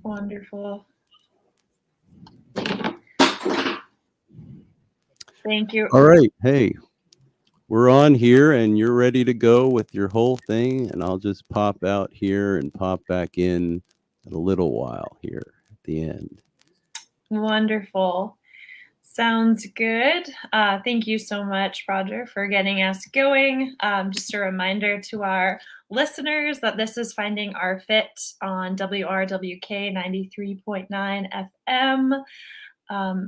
Wonderful. Thank you. All right. Hey, we're on here and you're ready to go with your whole thing. And I'll just pop out here and pop back in a little while here at the end. Wonderful. Sounds good. Thank you so much, Roger, for getting us going. Just a reminder to our listeners that this is Finding Our Fit on WRWK 93.9 FM.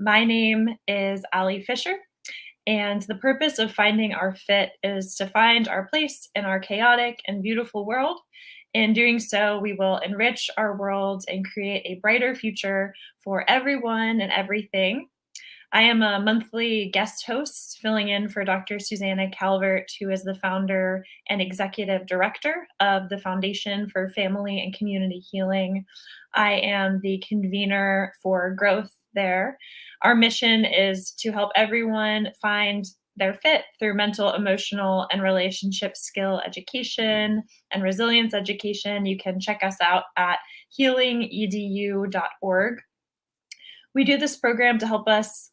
My name is Ali Fisher, and the purpose of Finding Our Fit is to find our place in our chaotic and beautiful world. In doing so, we will enrich our world and create a brighter future for everyone and everything. I am a monthly guest host filling in for Dr. Susanna Calvert, who is the founder and executive director of the Foundation for Family and Community Healing. I am the convener for growth there. Our mission is to help everyone find their fit through mental, emotional, and relationship skill education and resilience education. You can check us out at healingedu.org. We do this program to help us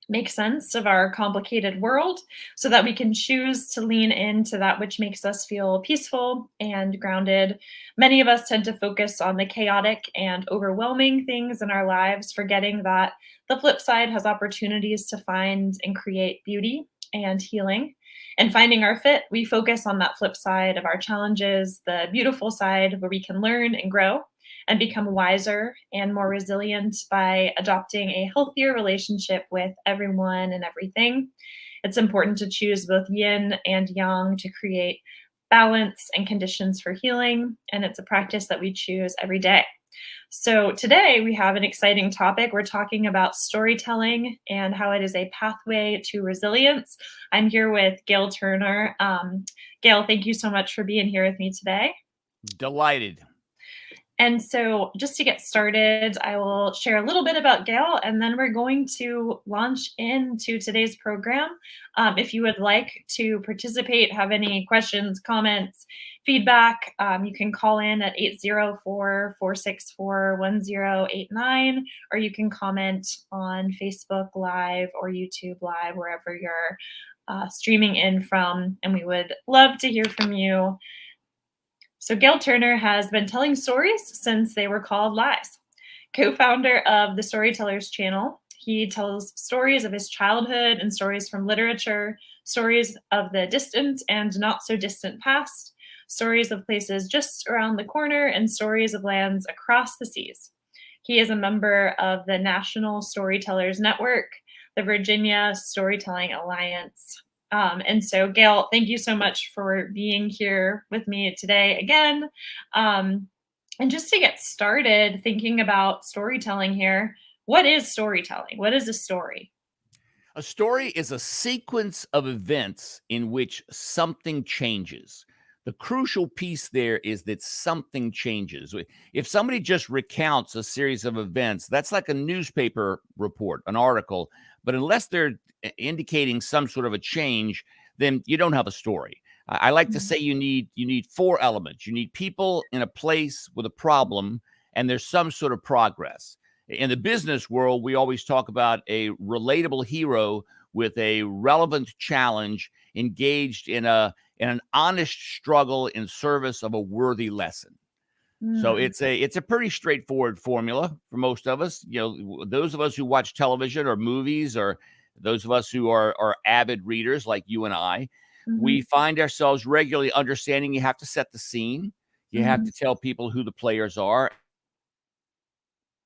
make sense of our complicated world so that we can choose to lean into that which makes us feel peaceful and grounded. Many of us tend to focus on the chaotic and overwhelming things in our lives, forgetting that the flip side has opportunities to find and create beauty and healing. And Finding Our Fit, we focus on that flip side of our challenges, the beautiful side where we can learn and grow and become wiser and more resilient by adopting a healthier relationship with everyone and everything. It's important to choose both yin and yang to create balance and conditions for healing, and it's a practice that we choose every day. So today we have an exciting topic. We're talking about storytelling and how it is a pathway to resilience. I'm here with Gayle Turner. Gayle, thank you so much for being here with me today. Delighted. And so just to get started, I will share a little bit about Gayle, and then we're going to launch into today's program. If you would like to participate, have any questions, comments, feedback, you can call in at 804-464-1089, or you can comment on Facebook Live or YouTube Live, wherever you're streaming in from, and we would love to hear from you. So Gayle Turner has been telling stories since they were called lies. Co-founder of the Storytellers channel, he tells stories of his childhood and stories from literature, stories of the distant and not so distant past, stories of places just around the corner, and stories of lands across the seas. He is a member of the National Storytellers Network, the Virginia Storytelling Alliance. And so, Gayle, thank you so much for being here with me today again. And just to get started thinking about storytelling here, what is storytelling? What is a story? A story is a sequence of events in which something changes. The crucial piece there is that something changes. If somebody just recounts a series of events, that's like a newspaper report, an article. But unless they're indicating some sort of a change, then you don't have a story. I like to say you need four elements. You need people in a place with a problem, and there's some sort of progress. In the business world, we always talk about a relatable hero with a relevant challenge engaged in an honest struggle in service of a worthy lesson. So it's a pretty straightforward formula for most of us. You know, those of us who watch television or movies, or those of us who are avid readers like you and I, we find ourselves regularly understanding you have to set the scene. You have to tell people who the players are.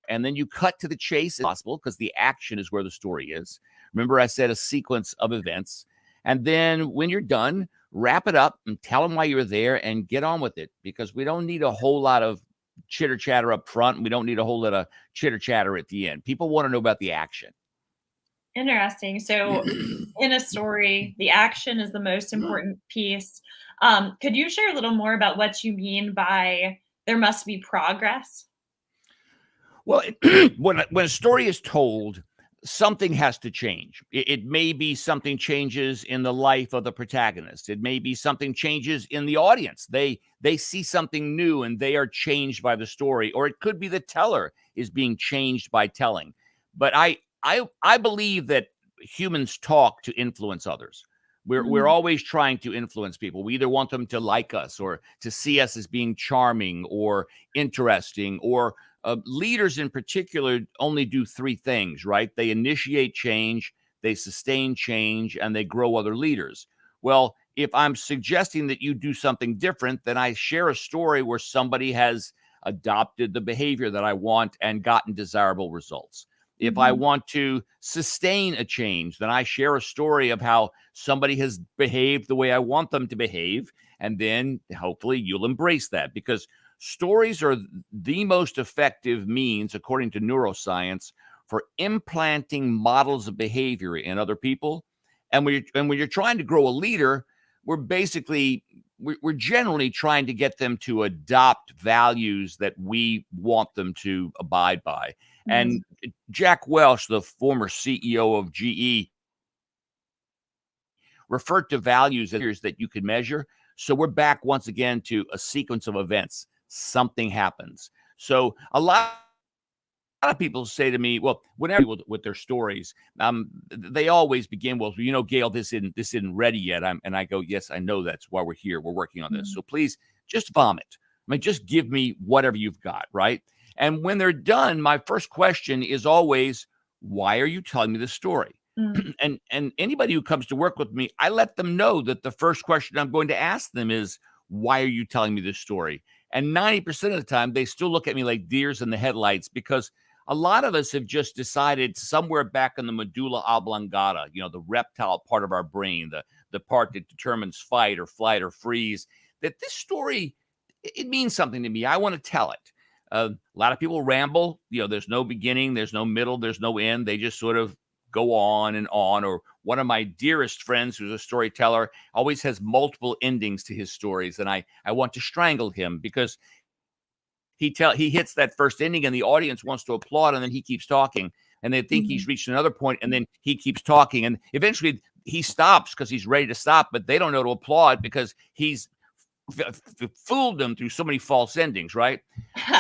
And then you cut to the chase if possible, because the action is where the story is. Remember, I said a sequence of events. And then when you're done, wrap it up and tell them why you're there and get on with it, because we don't need a whole lot of chitter chatter up front. And we don't need a whole lot of chitter chatter at the end. People want to know about the action. Interesting. So in a story, the action is the most important piece. Could you share a little more about what you mean by there must be progress? Well, when a story is told, something has to change. It may be something changes in the life of the protagonist. It may be something changes in the audience. They see something new and they are changed by the story, or it could be the teller is being changed by telling. But I believe that humans talk to influence others. We're always trying to influence people. We either want them to like us or to see us as being charming or interesting, or leaders in particular only do three things, right? They initiate change, they sustain change, and they grow other leaders. Well, if I'm suggesting that you do something different, then I share a story where somebody has adopted the behavior that I want and gotten desirable results. If I want to sustain a change, then I share a story of how somebody has behaved the way I want them to behave. And then hopefully you'll embrace that, because stories are the most effective means, according to neuroscience, for implanting models of behavior in other people. And when you're trying to grow a leader, we're generally trying to get them to adopt values that we want them to abide by. And Jack Welch, the former CEO of GE, referred to values that you can measure. So we're back once again to a sequence of events. Something happens. So a lot of people say to me, well, whenever with their stories, they always begin, well, Gayle, this isn't ready yet. And I go, yes, I know, that's why we're here. We're working on this. So please just vomit. I mean, just give me whatever you've got, right? And when they're done, my first question is always, why are you telling me this story? And anybody who comes to work with me, I let them know that the first question I'm going to ask them is, why are you telling me this story? And 90% of the time, they still look at me like deers in the headlights, because a lot of us have just decided somewhere back in the medulla oblongata, the reptile part of our brain, the part that determines fight or flight or freeze, that this story, it means something to me. I want to tell it. A lot of people ramble. There's no beginning, there's no middle, there's no end. They just sort of go on and on. Or one of my dearest friends, who's a storyteller, always has multiple endings to his stories, and I want to strangle him, because he hits that first ending and the audience wants to applaud, and then he keeps talking, and they think he's reached another point, and then he keeps talking, and eventually he stops because he's ready to stop, but they don't know to applaud because he's fooled them through so many false endings, right?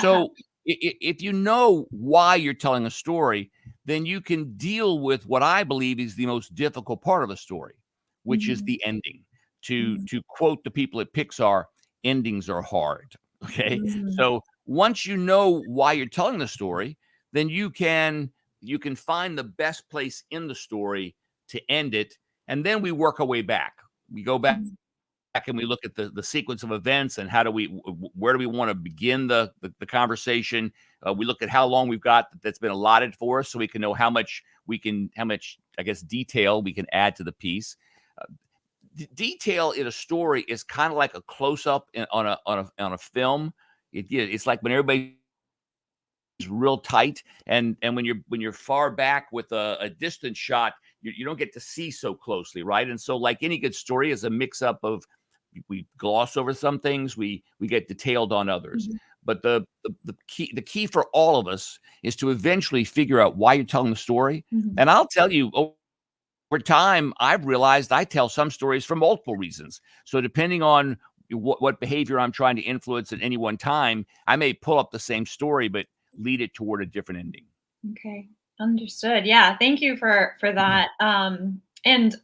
So if you know why you're telling a story, then you can deal with what I believe is the most difficult part of the story, which is the ending. To quote the people at Pixar, endings are hard. Okay. So once you know why you're telling the story, then you can find the best place in the story to end it. And then we work our way back. We go back and we look at the sequence of events and where do we want to begin the conversation. We look at how long we've got that's been allotted for us, so we can know how much I guess detail we can add to the piece. Detail in a story is kind of like a close-up on a film. It's like when everybody's real tight, and when you're far back with a distant shot, you don't get to see so closely, right? And so, like any good story, is a mix-up of, we gloss over some things, we get detailed on others. But the key for all of us is to eventually figure out why you're telling the story. And I'll tell you, over time, I've realized I tell some stories for multiple reasons. So depending on what behavior I'm trying to influence at any one time, I may pull up the same story, but lead it toward a different ending. Okay, understood. Yeah, thank you for that. And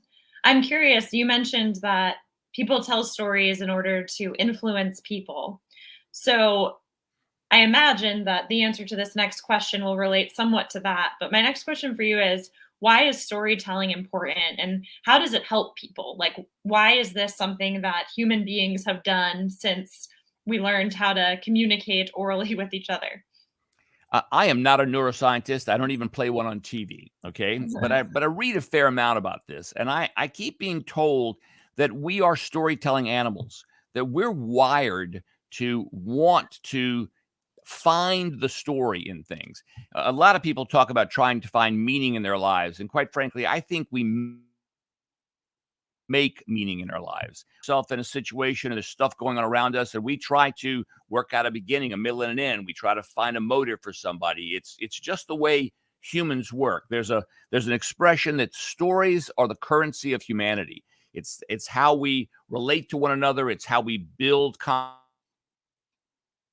I'm curious, you mentioned that people tell stories in order to influence people. So I imagine that the answer to this next question will relate somewhat to that. But my next question for you is, why is storytelling important, and how does it help people? Like, why is this something that human beings have done since we learned how to communicate orally with each other? I am not a neuroscientist. I don't even play one on TV. Okay. But I read a fair amount about this, and I keep being told that we are storytelling animals, that we're wired to want to find the story in things. A lot of people talk about trying to find meaning in their lives. And quite frankly, I think we make meaning in our lives. Self in a situation, and there's stuff going on around us, and we try to work out a beginning, a middle, and an end. We try to find a motive for somebody. It's just the way humans work. There's an expression that stories are the currency of humanity. It's how we relate to one another. It's how we build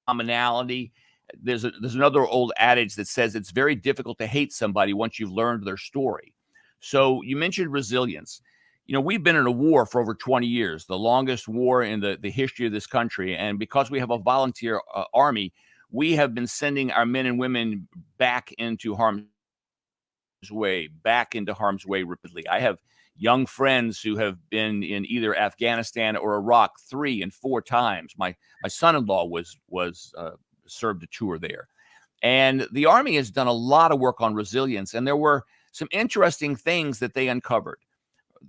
commonality. There's another old adage that says it's very difficult to hate somebody once you've learned their story. So you mentioned resilience. We've been in a war for over 20 years, the longest war in the history of this country. And because we have a volunteer army, we have been sending our men and women back into harm's way repeatedly. I have young friends who have been in either Afghanistan or Iraq 3 and 4 times. My son-in-law was served a tour there. And the Army has done a lot of work on resilience, and there were some interesting things that they uncovered.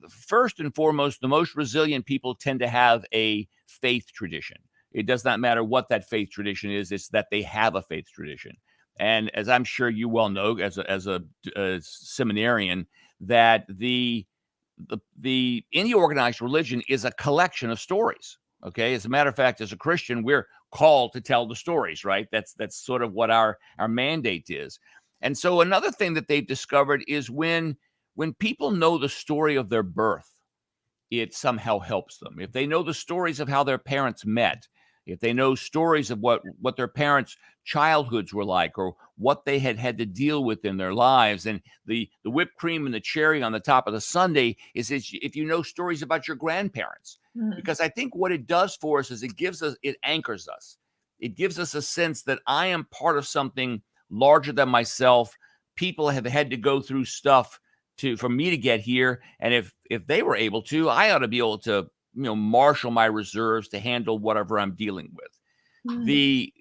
First and foremost, the most resilient people tend to have a faith tradition. It does not matter what that faith tradition is, it's that they have a faith tradition. And as I'm sure you well know, as a seminarian, that the any organized religion is a collection of stories. Okay, as a matter of fact, as a Christian, we're called to tell the stories, right? That's sort of what our mandate is. And so another thing that they've discovered is when people know the story of their birth, it somehow helps them. If they know the stories of how their parents met, if they know stories of what their parents' childhoods were like, or what they had to deal with in their lives, and the whipped cream and the cherry on the top of the sundae is if you know stories about your grandparents. Mhm. Because I think what it does for us is it anchors us. It gives us a sense that I am part of something larger than myself. People have had to go through stuff for me to get here, and if they were able to, I ought to be able to marshal my reserves to handle whatever I'm dealing with. Mhm.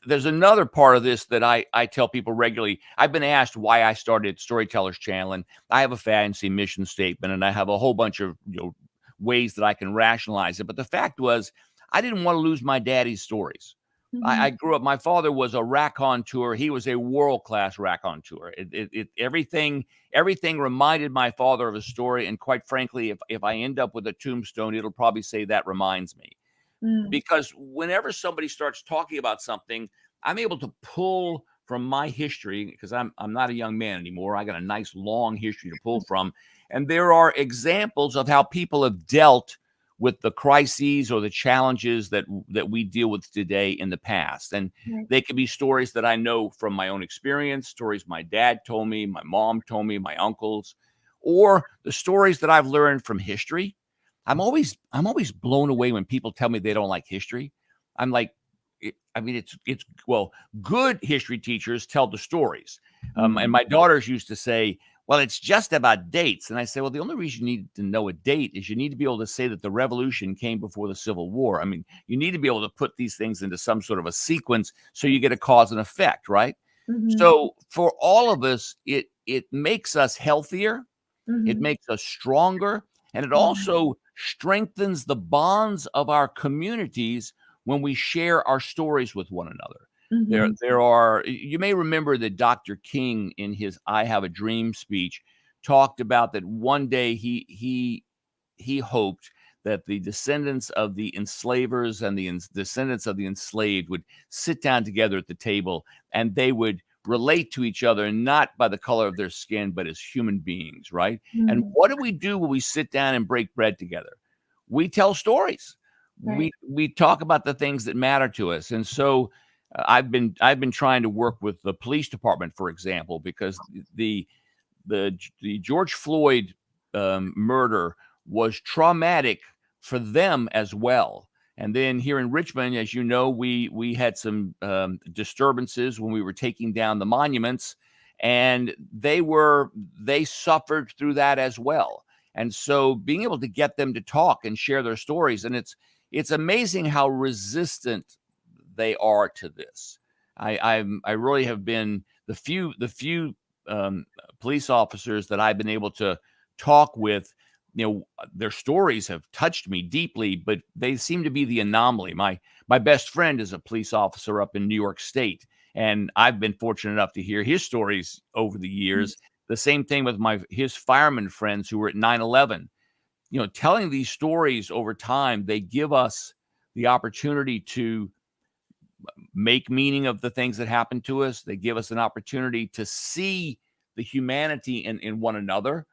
There's another part of this that I tell people regularly. I've been asked why I started Storytellers channel, and I have a fancy mission statement, and I have a whole bunch of ways that I can rationalize it. But the fact was, I didn't want to lose my daddy's stories. I Mhm. grew up. My father was a raconteur. He was a world-class raconteur. Everything reminded my father of a story. And quite frankly, if I end up with a tombstone, it'll probably say that reminds me. Mm. Because whenever somebody starts talking about something, I'm able to pull from my history, because I'm not a young man anymore. I got a nice long history to pull from. And there are examples of how people have dealt with the crises or the challenges that we deal with today in the past. And Right. they could be stories that I know from my own experience, stories my dad told me, my mom told me, my uncles, or the stories that I've learned from history. I'm always blown away when people tell me they don't like history. I'm like, it's well, good history teachers tell the stories. And Mhm. my daughters used to say, well, it's just about dates. And I say, well, the only reason you need to know a date is you need to be able to say that the revolution came before the Civil War. I mean, you need to be able to put these things into some sort of a sequence so you get a cause and effect, right? Mhm. So for all of us, it makes us healthier, it Mhm. makes us stronger, and it Yeah. also strengthens the bonds of our communities when we share our stories with one another. Mhm. You may remember that Dr. King, in his I Have a Dream speech, talked about that one day he hoped that the descendants of the enslavers and the descendants of the enslaved would sit down together at the table, and they would relate to each other, not by the color of their skin, but as human beings, right? And Mhm. what do we do when we sit down and break bread together? We tell stories. Right. We talk about the things that matter to us. And so I've been trying to work with the police department, for example, because the George Floyd murder was traumatic for them as well. And then here in Richmond, as you know, we had some disturbances when we were taking down the monuments, and they suffered through that as well. And so being able to get them to talk and share their stories, and it's amazing how resistant they are to this. I really have been the few um, police officers that I've been able to talk with, their stories have touched me deeply, but they seem to be the anomaly. My best friend is a police officer up in New York State, and I've been fortunate enough to hear his stories over the Mhm. years. The same thing with his fireman friends who were at 9/11. Telling these stories over time, they give us the opportunity to make meaning of the things that happen to us. They give us an opportunity to see the humanity in one another.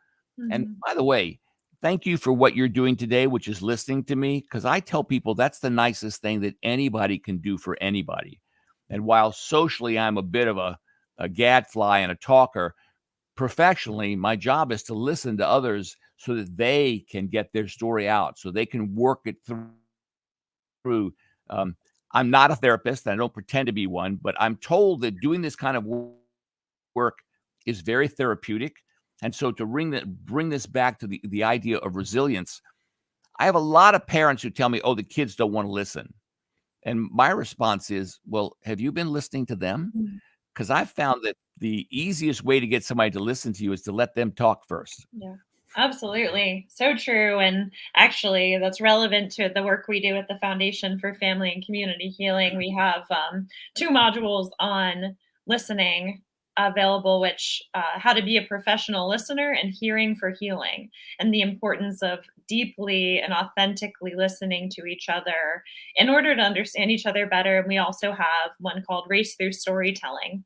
And Mhm. by the way, thank you for what you're doing today, which is listening to me, because I tell people that's the nicest thing that anybody can do for anybody. And while socially I'm a bit of a gadfly and a talker, professionally, my job is to listen to others so that they can get their story out, so they can work it through. Um, I'm not a therapist. I don't pretend to be one, but I'm told that doing this kind of work is very therapeutic. And so to bring this back to the idea of resilience, I have a lot of parents who tell me, oh, the kids don't want to listen. And my response is, well, have you been listening to them? Mhm. Because I've found that the easiest way to get somebody to listen to you is to let them talk first. Yeah, absolutely. So true. And actually, that's relevant to the work we do at the Foundation for Family and Community Healing. We have two modules on listening available, which how to be a professional listener and hearing for healing, and the importance of deeply and authentically listening to each other in order to understand each other better. And we also have one called Race Through Storytelling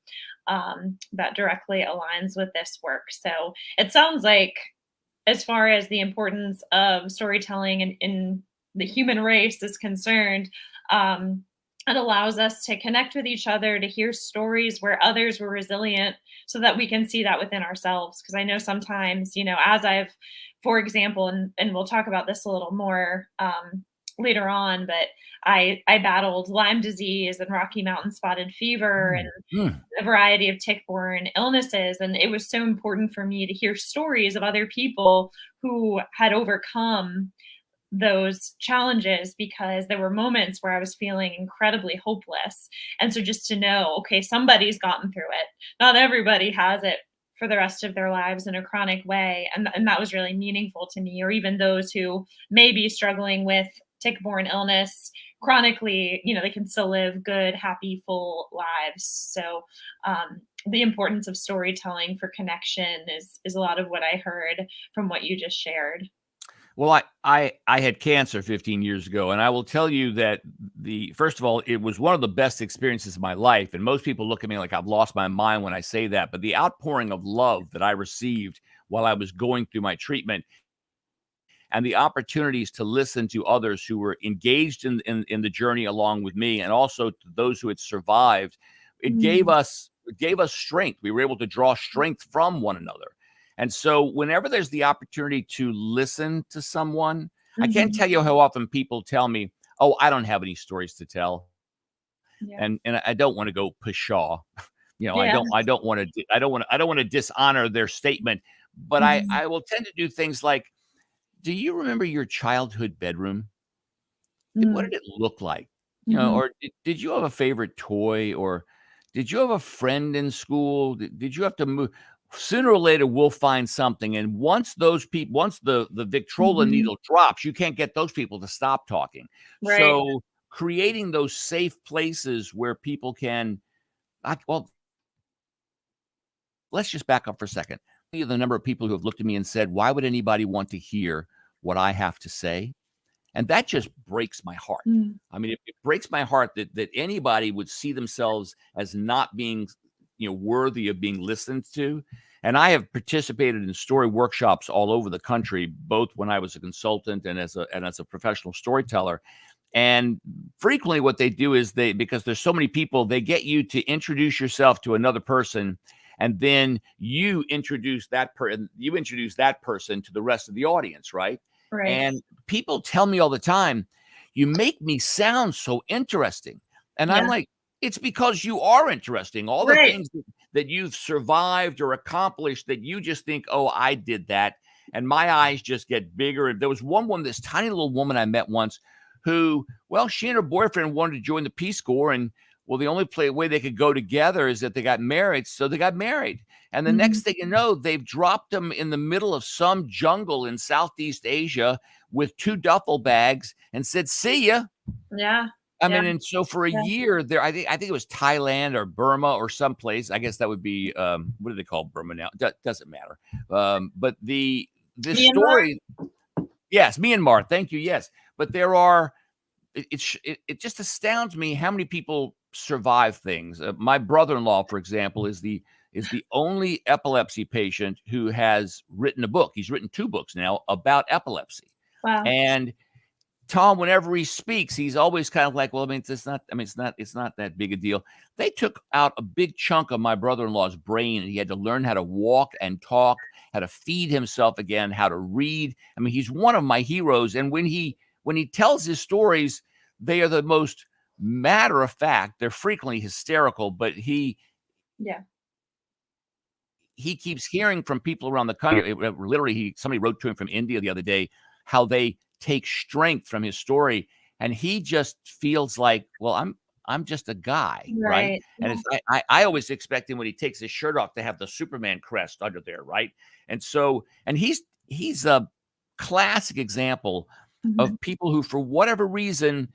that directly aligns with this work. So it sounds like, as far as the importance of storytelling in the human race is concerned, um, it allows us to connect with each other, to hear stories where others were resilient, so that we can see that within ourselves. Because I know sometimes, as I've, for example, and we'll talk about this a little more later on, but I battled Lyme disease and Rocky Mountain spotted fever and Mm. a variety of tick-borne illnesses, and it was so important for me to hear stories of other people who had overcome those challenges, because there were moments where I was feeling incredibly hopeless. And so just to know, okay, somebody's gotten through it. Not everybody has it for the rest of their lives in a chronic way. And that was really meaningful to me. Or even those who may be struggling with tick-borne illness chronically, they can still live good, happy, full lives. So the importance of storytelling for connection is a lot of what I heard from what you just shared. Well, I had cancer 15 years ago, and I will tell you that first of all, it was one of the best experiences of my life. And most people look at me like I've lost my mind when I say that. But the outpouring of love that I received while I was going through my treatment, and the opportunities to listen to others who were engaged in the journey along with me, and also to those who had survived, it gave Mm. us strength. We were able to draw strength from one another. And so whenever there's the opportunity to listen to someone, I can't Mhm. tell you how often people tell me, oh, I don't have any stories to tell. Yeah. And I don't want to go pshaw. I Yeah. don't want to dishonor their statement, but Mhm. I will tend to do things like, do you remember your childhood bedroom? What Mm. did it look like? Mhm. Or did you have a favorite toy, or did you have a friend in school? Did you have to move? Sooner or later, we'll find something. And once the Victrola Mhm. needle drops, you can't get those people to stop talking. Right. So creating those safe places where people can, well, let's just back up for a second. The number of people who have looked at me and said, why would anybody want to hear what I have to say? And that just breaks my heart. Mm. I mean, it breaks my heart that anybody would see themselves as not being, worthy of being listened to. And I have participated in story workshops all over the country, both when I was a consultant and as a professional storyteller. And frequently what they do is because there's so many people, they get you to introduce yourself to another person, and then you introduce that person to the rest of the audience, right? Right. And people tell me all the time, you make me sound so interesting. And I'm Yeah. like, it's because you are interesting. All the Right. things that you've survived or accomplished that you just think, oh, I did that. And my eyes just get bigger. There was one woman, this tiny little woman I met once, who, well, she and her boyfriend wanted to join the Peace Corps. And well, the only way they could go together is that they got married. So they got married. And the Mhm. next thing you know, they've dropped them in the middle of some jungle in Southeast Asia with 2 duffel bags and said, see ya. Yeah. I Yeah. mean, and so for a Yeah. year there, I think it was Thailand or Burma or someplace. I guess that would be, what do they call Burma now? Doesn't matter. But this Myanmar? story, yes, Myanmar. Thank you. Yes. But there are, it just astounds me how many people survive things. My brother-in-law, for example, is the only epilepsy patient who has written a book. He's written 2 books now about epilepsy. Wow. And Tom, whenever he speaks, he's always kind of like, well, I mean, it's not that big a deal. They took out a big chunk of my brother-in-law's brain, and he had to learn how to walk and talk, how to feed himself again, how to read. I mean, he's one of my heroes. And when he tells his stories, they are the most matter of fact. They're frequently hysterical, but he keeps hearing from people around the country. Literally, somebody wrote to him from India the other day how they take strength from his story, and he just feels like, well, I'm just a guy, right? And it's I always expect him when he takes his shirt off to have the Superman crest under there, right? And he's a classic example of people who, for whatever reason,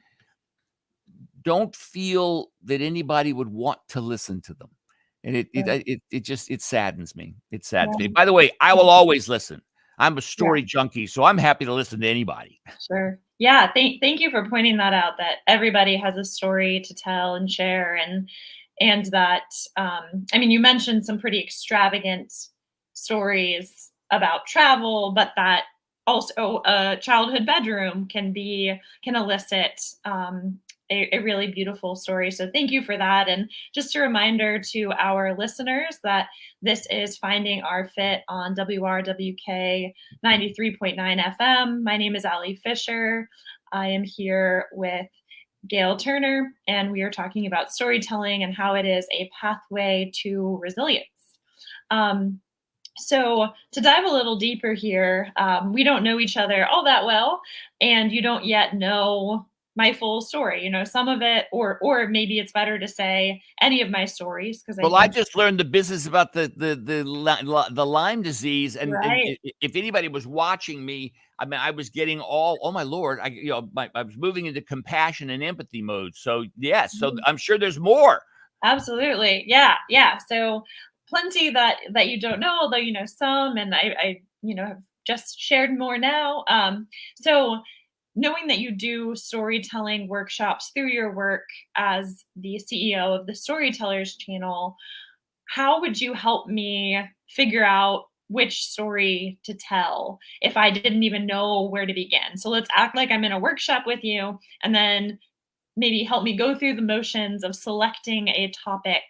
don't feel that anybody would want to listen to them. And it just saddens me. It saddens me. By the way, I will always listen. I'm a story junkie, so I'm happy to listen to anybody. Sure. Yeah. Thank you for pointing that out, that everybody has a story to tell and share. And that, I mean, you mentioned some pretty extravagant stories about travel, but that also a childhood bedroom can elicit a really beautiful story. So thank you for that. And just a reminder to our listeners that this is Finding Our Fit on WRWK 93.9 FM. My name is Ali Fisher. I am here with Gayle Turner, and we are talking about storytelling and how it is a pathway to resilience. So to dive a little deeper here, we don't know each other all that well, and you don't yet know my full story. You know, some of it, or maybe it's better to say any of my stories, because I just learned the business about the Lyme disease, and if anybody was watching me, I mean, I was getting oh my Lord, I was moving into compassion and empathy mode. So yes, so I'm sure there's more. Absolutely, yeah. So plenty that you don't know, although you know some, and I have just shared more now. So knowing that you do storytelling workshops through your work as the CEO of the Storytellers channel, how would you help me figure out which story to tell if I didn't even know where to begin? So let's act like I'm in a workshop with you, and then maybe help me go through the motions of selecting a topic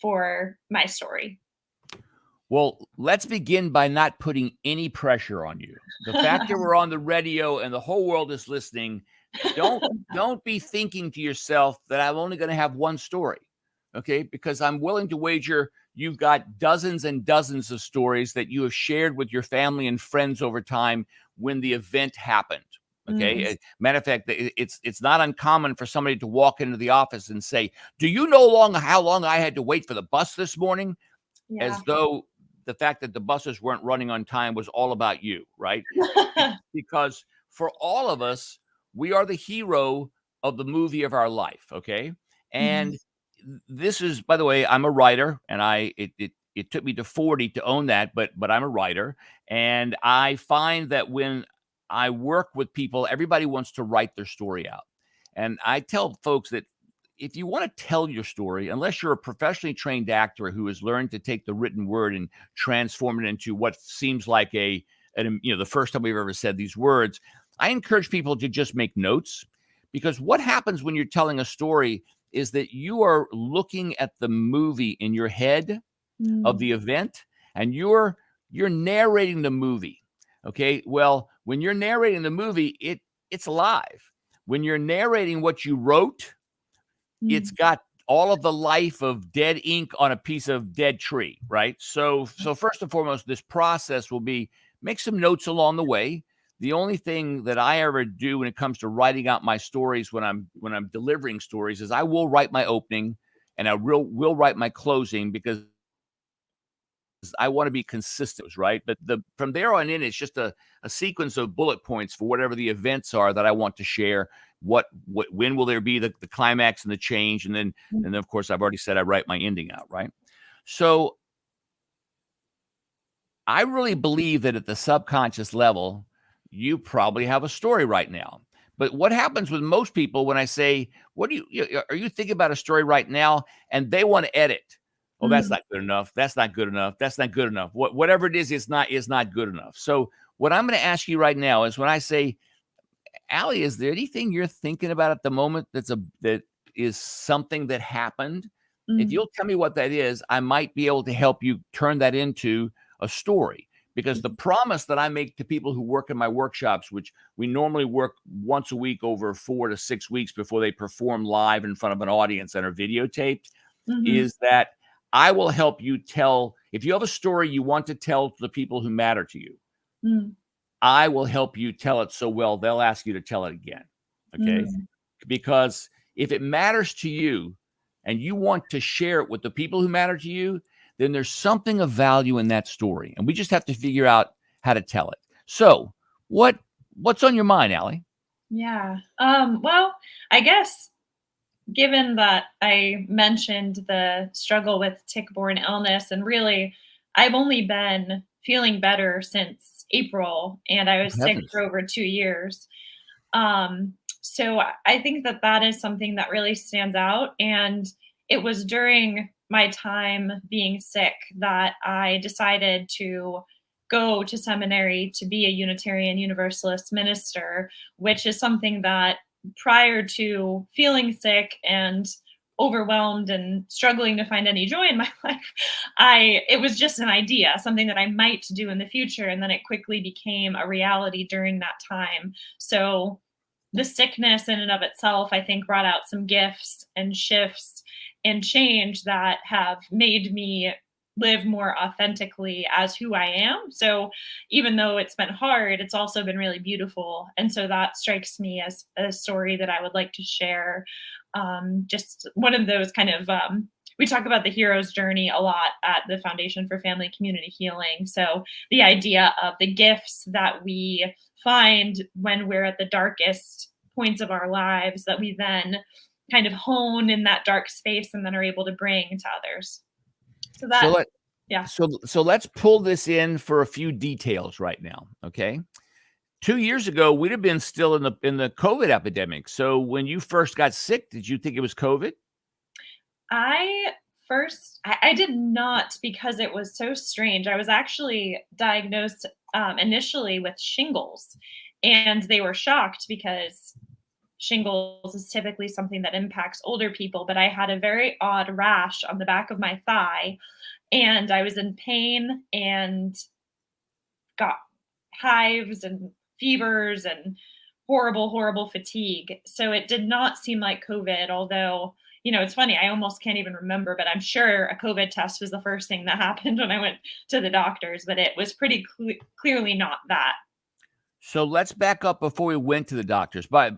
for my story. Well, let's begin by not putting any pressure on you. The fact that we're on the radio and the whole world is listening, don't be thinking to yourself that I'm only going to have one story, okay? Because I'm willing to wager you've got dozens and dozens of stories that you have shared with your family and friends over time when the event happened, okay? Matter of fact, it's not uncommon for somebody to walk into the office and say, "Do you know how long I had to wait for the bus this morning?" As though the fact that the buses weren't running on time was all about you, right? Because for all of us, we are the hero of the movie of our life, okay? And this is, by the way, I'm a writer, and it took me to 40 to own that, but I'm a writer, and I find that when I work with people, everybody wants to write their story out. And I tell folks that if you want to tell your story, unless you're a professionally trained actor who has learned to take the written word and transform it into what seems like the first time we've ever said these words, I encourage people to just make notes, because what happens when you're telling a story is that you are looking at the movie in your head of the event, and you're narrating the movie. Okay. Well, when you're narrating the movie, it's alive. When you're narrating what you wrote, it's got all of the life of dead ink on a piece of dead tree, right? So first and foremost, this process will be make some notes along the way. The only thing that I ever do when it comes to writing out my stories when I'm delivering stories is I will write my opening and I will write my closing, because I want to be consistent, right? But from there on in, it's just a sequence of bullet points for whatever the events are that I want to share. When will there be the climax and the change? And then of course, I've already said I write my ending out, right? So I really believe that at the subconscious level, you probably have a story right now. But what happens with most people when I say, "What do are you thinking about a story right now?" and they want to edit. Oh, that's Mm, not good enough. That's not good enough. That's not good enough. Whatever it is not good enough. So what I'm going to ask you right now is when I say, Allie, is there anything you're thinking about at the moment that is something that happened? If mm, you'll tell me what that is, I might be able to help you turn that into a story. Because the promise that I make to people who work in my workshops, which we normally work once a week over 4 to 6 weeks before they perform live in front of an audience and are videotaped, mhm, is that I will help you tell. If you have a story you want to tell to the people who matter to you, mm, I will help you tell it so well, they'll ask you to tell it again. Okay. mm, Because if it matters to you and you want to share it with the people who matter to you, then there's something of value in that story. And we just have to figure out how to tell it. So what's on your mind, Allie? yeah. Well, I guess given that I mentioned the struggle with tick-borne illness, and really, I've only been feeling better since April, and I Oh, was sick for heavens. over 2 years. So I think that that is something that really stands out, and it was during my time being sick that I decided to go to seminary to be a Unitarian Universalist minister, which is something that prior to feeling sick and overwhelmed and struggling to find any joy in my life, I it was just an idea, something that I might do in the future, and then it quickly became a reality during that time. So the sickness in and of itself, I think, brought out some gifts and shifts and change that have made me live more authentically as who I am. So even though it's been hard, it's also been really beautiful. And so that strikes me as a story that I would like to share. Just one of those kind of we talk about the hero's journey a lot at the Foundation for Family Community Healing. So the idea of the gifts that we find when we're at the darkest points of our lives that we then kind of hone in that dark space and then are able to bring to others. So So that, let yeah. so let's pull this in for a few details right now. Okay. 2 years ago, we'd have been still in the COVID epidemic. So when you first got sick, did you think it was COVID? I did not, because it was so strange. I was actually diagnosed initially with shingles, and they were shocked because shingles is typically something that impacts older people, but I had a very odd rash on the back of my thigh, and I was in pain and got hives and fevers and horrible, horrible fatigue. So it did not seem like COVID, although, it's funny, I almost can't even remember, but I'm sure a COVID test was the first thing that happened when I went to the doctors, but it was pretty clearly not that. So let's back up before we went to the doctors. But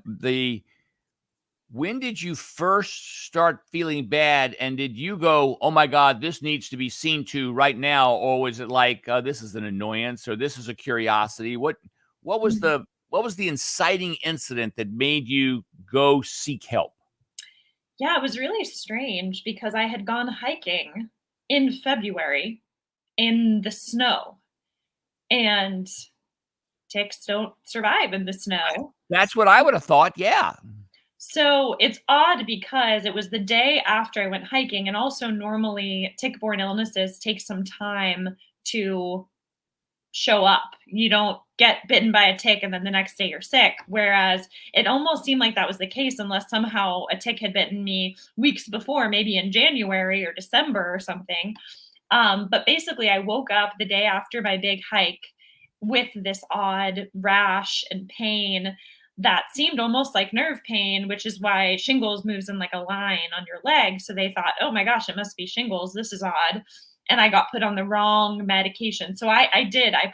when did you first start feeling bad? And did you go, "Oh my God, this needs to be seen to right now"? Or was it like, "This is an annoyance," or "This is a curiosity"? What was Mhm. the inciting incident that made you go seek help? Yeah, it was really strange because I had gone hiking in February in the snow, and ticks don't survive in the snow. That's what I would have thought. Yeah. So it's odd because it was the day after I went hiking, and also normally tick-borne illnesses take some time to show up. You don't get bitten by a tick and then the next day you're sick. Whereas it almost seemed like that was the case, unless somehow a tick had bitten me weeks before, maybe in January or December or something. But basically, I woke up the day after my big hike with this odd rash and pain that seemed almost like nerve pain, which is why shingles moves in like a line on your leg. So they thought, oh my gosh, it must be shingles. This is odd. And I got put on the wrong medication. So I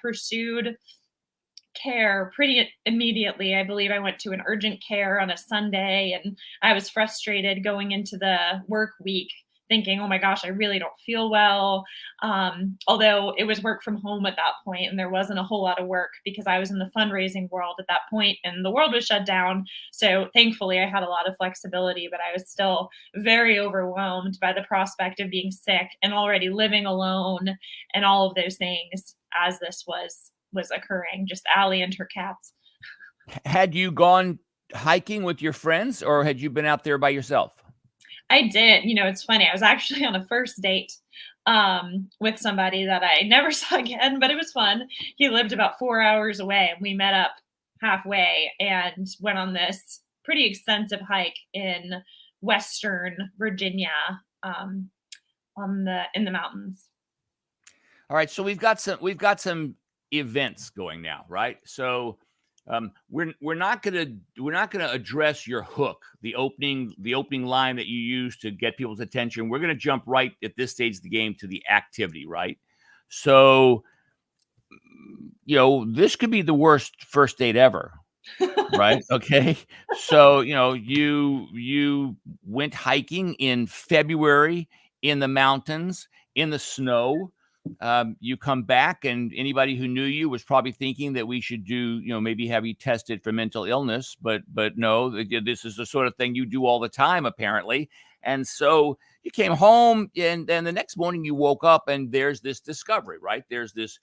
pursued care pretty immediately. I believe I went to an urgent care on a Sunday, and I was frustrated going into the work week thinking, oh my gosh, I really don't feel well. Although it was work from home at that point, and there wasn't a whole lot of work because I was in the fundraising world at that point and the world was shut down. So thankfully, I had a lot of flexibility, but I was still very overwhelmed by the prospect of being sick and already living alone and all of those things as this was occurring, just Allie and her cats. Had you gone hiking with your friends, or had you been out there by yourself? I did. You know, it's funny. I was actually on a first date with somebody that I never saw again, but it was fun. He lived about 4 hours away, and we met up halfway and went on this pretty extensive hike in Western Virginia, um, in the mountains. All right, so we've got some events going now, right? So we're not gonna address your hook, the opening line that you use to get people's attention. We're gonna jump right at this stage of the game to the activity, right? So this could be the worst first date ever, right? Okay, so you went hiking in February in the mountains in the snow. You come back, and anybody who knew you was probably thinking that we should do, maybe have you tested for mental illness, but no, this is the sort of thing you do all the time, apparently. And so you came home, and then the next morning you woke up, and there's this discovery, right? There's this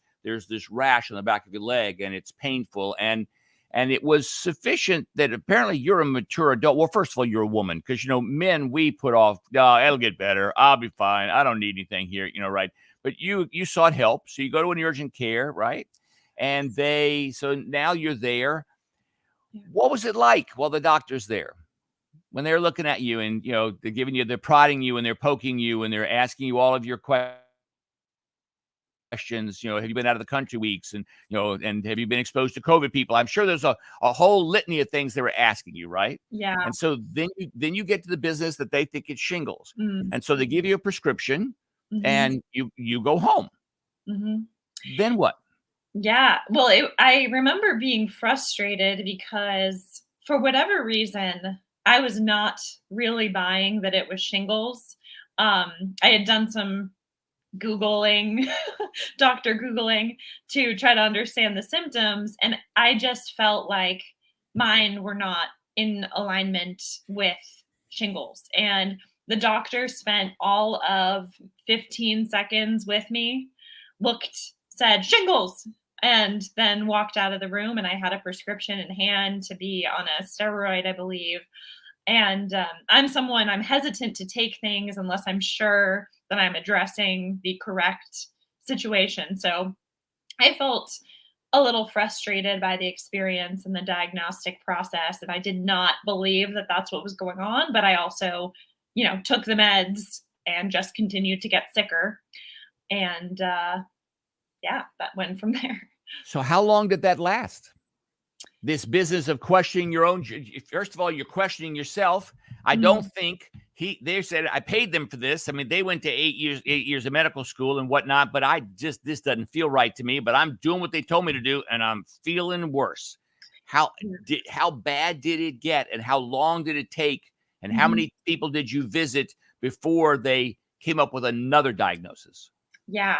rash on the back of your leg, and it's painful, and it was sufficient that apparently you're a mature adult. Well, first of all, you're a woman, because men, we put off, oh, it'll get better, I'll be fine, I don't need anything here, right? But you sought help, so you go to an urgent care, right? And so now you're there. What was it like while the doctor's there, when they're looking at you, and they're prodding you, and they're poking you, and they're asking you all of your questions? Have you been out of the country weeks, and and have you been exposed to COVID people? I'm sure there's a whole litany of things they were asking you, right? Yeah. And so then you get to the business that they think it's shingles. Mm. And so they give you a prescription, Mhm. and you go home. Mhm. Then what? Yeah. Well, I remember being frustrated because for whatever reason, I was not really buying that it was shingles. I had done some Googling, doctor Googling to try to understand the symptoms. And I just felt like mine were not in alignment with shingles. And the doctor spent all of 15 seconds with me, looked, said, shingles, and then walked out of the room. And I had a prescription in hand to be on a steroid, I believe. And I'm hesitant to take things unless I'm sure that I'm addressing the correct situation. So I felt a little frustrated by the experience and the diagnostic process. And I did not believe that that's what was going on. But I also, took the meds and just continued to get sicker. And yeah, that went from there. So how long did that last? This business of questioning your own. First of all, you're questioning yourself. I don't think they said I paid them for this. I mean, they went to 8 years of medical school and whatnot, but this doesn't feel right to me, but I'm doing what they told me to do, and I'm feeling worse. How bad did it get, and how long did it take, and how many people did you visit before they came up with another diagnosis? Yeah.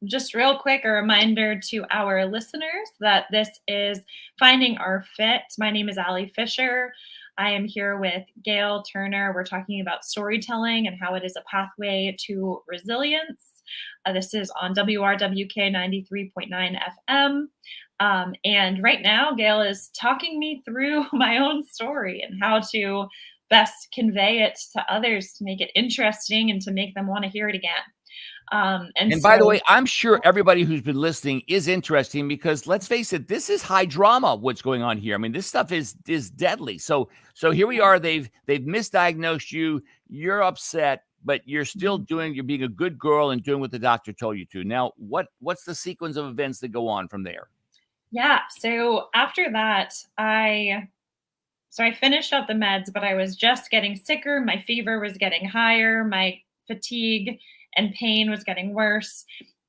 Just real quick, a reminder to our listeners that this is Finding Our Fit. My name is Allie Fisher. I am here with Gayle Turner. We're talking about storytelling and how it is a pathway to resilience. This is on WRWK 93.9 FM. And right now, Gayle is talking me through my own story and how to best convey it to others to make it interesting and to make them want to hear it again. And by the way, I'm sure everybody who's been listening is interesting, because let's face it, this is high drama. What's going on here? I mean, this stuff is deadly. So here we are. They've misdiagnosed you. You're upset, but you're still you're being a good girl and doing what the doctor told you to. Now, what's the sequence of events that go on from there? Yeah. So after that, I finished up the meds, but I was just getting sicker. My fever was getting higher. My fatigue and pain was getting worse.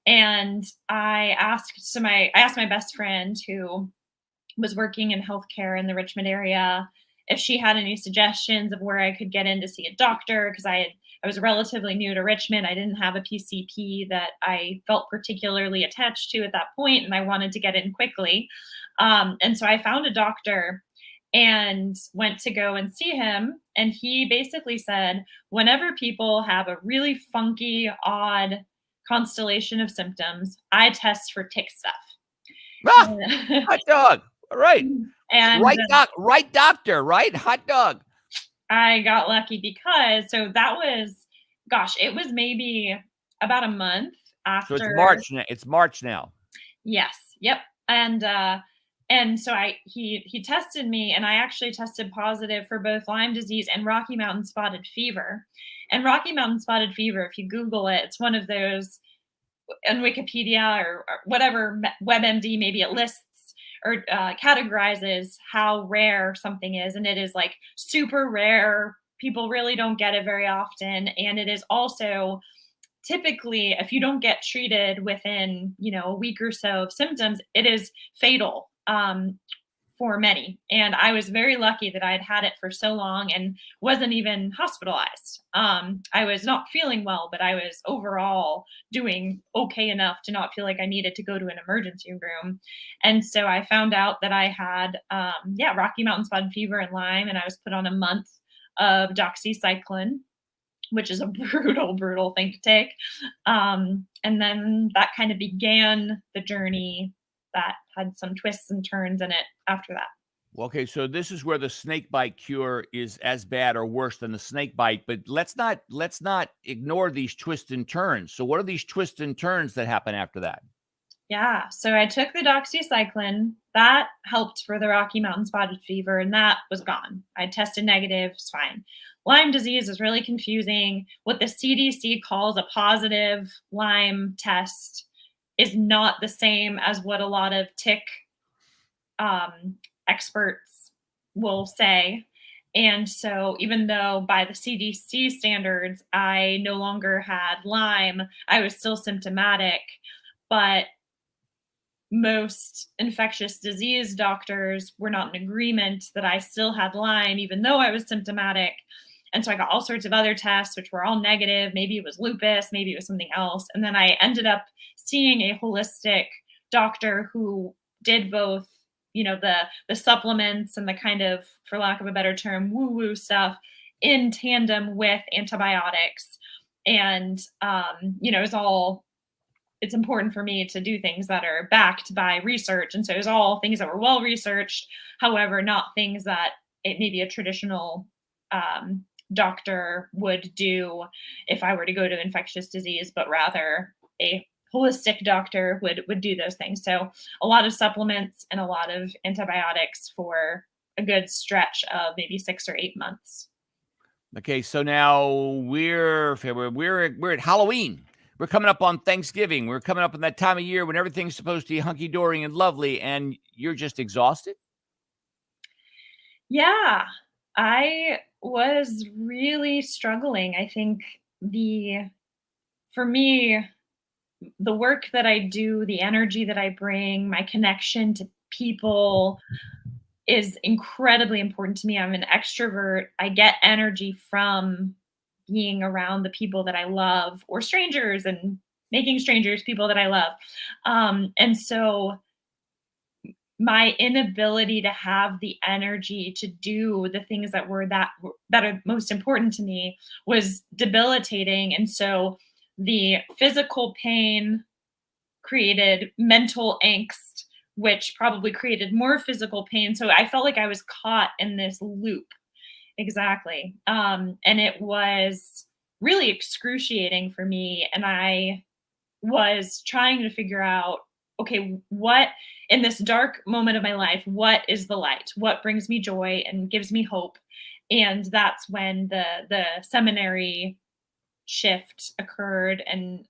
And I asked my best friend, who was working in healthcare in the Richmond area, if she had any suggestions of where I could get in to see a doctor, because I was relatively new to Richmond. I didn't have a PCP that I felt particularly attached to at that point, and I wanted to get in quickly. And so I found a doctor and went to go and see him. And he basically said, whenever people have a really funky, odd constellation of symptoms, I test for tick stuff. Hot dog. All right. And Right doctor, right? Hot dog. I got lucky because so that was, gosh, it was maybe about a month So it's after. March now. It's March now. Yes. Yep. And so he tested me, and I actually tested positive for both Lyme disease and Rocky Mountain spotted fever. And Rocky Mountain spotted fever, if you Google it, it's one of those on Wikipedia or whatever WebMD, maybe it lists or categorizes how rare something is, and it is like super rare. People really don't get it very often, and it is also typically, if you don't get treated within, a week or so of symptoms, it is fatal, for many. And I was very lucky that I had had it for so long and wasn't even hospitalized. I was not feeling well, but I was overall doing okay enough to not feel like I needed to go to an emergency room. And so I found out that I had, Rocky Mountain spotted fever and Lyme, and I was put on a month of doxycycline, which is a brutal, brutal thing to take. And then that kind of began the journey that had some twists and turns in it after that. Okay, so this is where the snake bite cure is as bad or worse than the snake bite, but let's not ignore these twists and turns. So what are these twists and turns that happen after that? Yeah, so I took the doxycycline. That helped for the Rocky Mountain spotted fever, and that was gone. I tested negative, it's fine. Lyme disease is really confusing. What the CDC calls a positive Lyme test is not the same as what a lot of tick experts will say. And so, even though by the CDC standards, I no longer had Lyme, I was still symptomatic. But most infectious disease doctors were not in agreement that I still had Lyme, even though I was symptomatic. And so I got all sorts of other tests, which were all negative. Maybe it was lupus, maybe it was something else. And then I ended up seeing a holistic doctor who did both, the supplements and the kind of, for lack of a better term, woo-woo stuff in tandem with antibiotics. And, it's important for me to do things that are backed by research. And so it was all things that were well researched, however, not things that maybe a traditional doctor would do if I were to go to infectious disease, but rather a holistic doctor would do those things. So a lot of supplements and a lot of antibiotics for a good stretch of maybe 6 or 8 months. Okay, so now we're February. We're at Halloween. We're coming up on Thanksgiving. We're coming up on that time of year when everything's supposed to be hunky-dory and lovely, and you're just exhausted? Yeah, I was really struggling. I think for me, the work that I do, the energy that I bring, my connection to people is incredibly important to me. I'm an extrovert. I get energy from being around the people that I love, or strangers, and making strangers people that I love. And so my inability to have the energy to do the things that are most important to me was debilitating. And so the physical pain created mental angst, which probably created more physical pain. So I felt like I was caught in this loop. Exactly. And it was really excruciating for me. And I was trying to figure out, okay, what in this dark moment of my life, what is the light? What brings me joy and gives me hope? And that's when the seminary shift occurred, and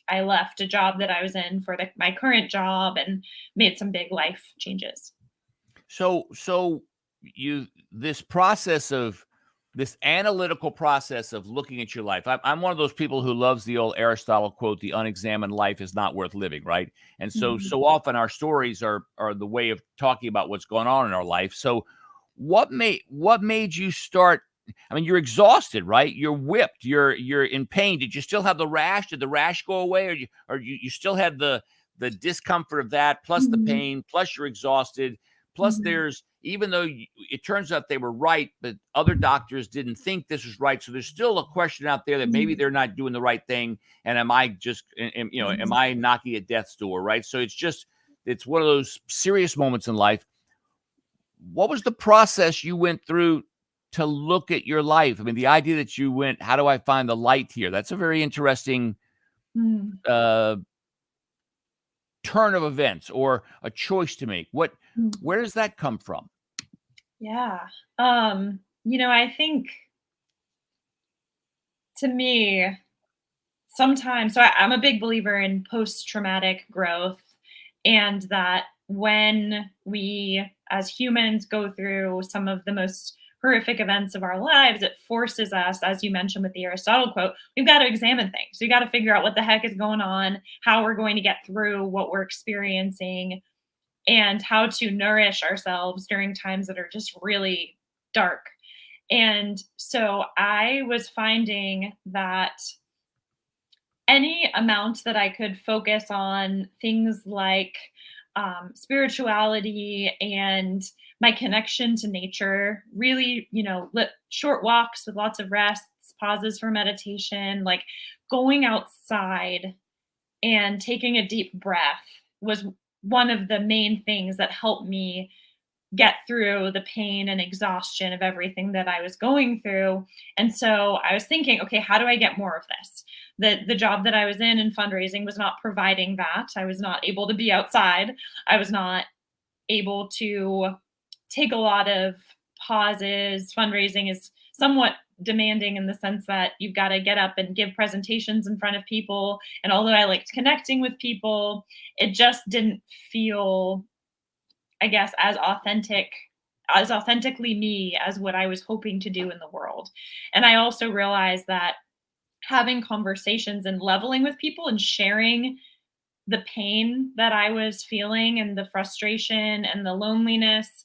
I left a job that I was in for my current job and made some big life changes. So this analytical process of looking at your life. I'm one of those people who loves the old Aristotle quote, "The unexamined life is not worth living," right? And so often our stories are the way of talking about what's going on in our life. So what made you start? I mean, you're exhausted, right? You're whipped. You're in pain. Did you still have the rash? Did the rash go away, or you still had the discomfort of that, plus the pain, plus you're exhausted, plus there's, even though it turns out they were right, but other doctors didn't think this was right. So there's still a question out there that maybe they're not doing the right thing. And am I knocking at death's door, right? So it's one of those serious moments in life. what was the process you went through to look at your life? I mean, the idea that you went, how do I find the light here? That's a very interesting Mm, turn of events or a choice to make. mm. Where does that come from? Yeah. I think to me, sometimes, I'm a big believer in post-traumatic growth, and that when we as humans go through some of the most horrific events of our lives, it forces us, as you mentioned with the Aristotle quote, we've got to examine things. We've got to figure out what the heck is going on, how we're going to get through what we're experiencing, and how to nourish ourselves during times that are just really dark. And so I was finding that any amount that I could focus on things like spirituality and my connection to nature, really, short walks with lots of rests, pauses for meditation, like going outside and taking a deep breath was one of the main things that helped me get through the pain and exhaustion of everything that I was going through. And so I was thinking, okay, how do I get more of this? The job that I was in fundraising was not providing that. I was not able to be outside. I was not able to take a lot of pauses. Fundraising is somewhat demanding in the sense that you've got to get up and give presentations in front of people. And although I liked connecting with people, it just didn't feel, I guess, as authentically me as what I was hoping to do in the world. And I also realized that having conversations and leveling with people and sharing the pain that I was feeling and the frustration and the loneliness,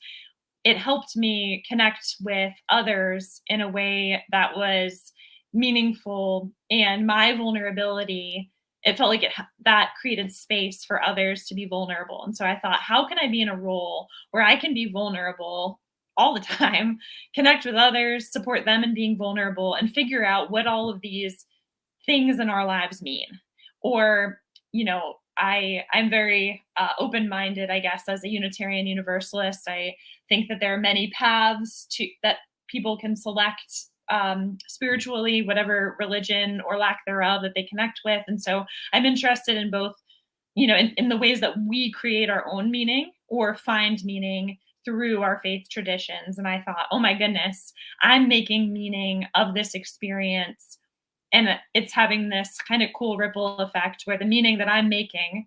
it helped me connect with others in a way that was meaningful. And my vulnerability, it felt like that created space for others to be vulnerable. And so I thought, how can I be in a role where I can be vulnerable all the time, connect with others, support them in being vulnerable, and figure out what all of these things in our lives mean? Or, I'm very open-minded, I guess, as a Unitarian Universalist. I think that there are many paths that people can select spiritually, whatever religion or lack thereof that they connect with. And so I'm interested in both, in the ways that we create our own meaning or find meaning through our faith traditions. And I thought, oh my goodness, I'm making meaning of this experience, and it's having this kind of cool ripple effect where the meaning that I'm making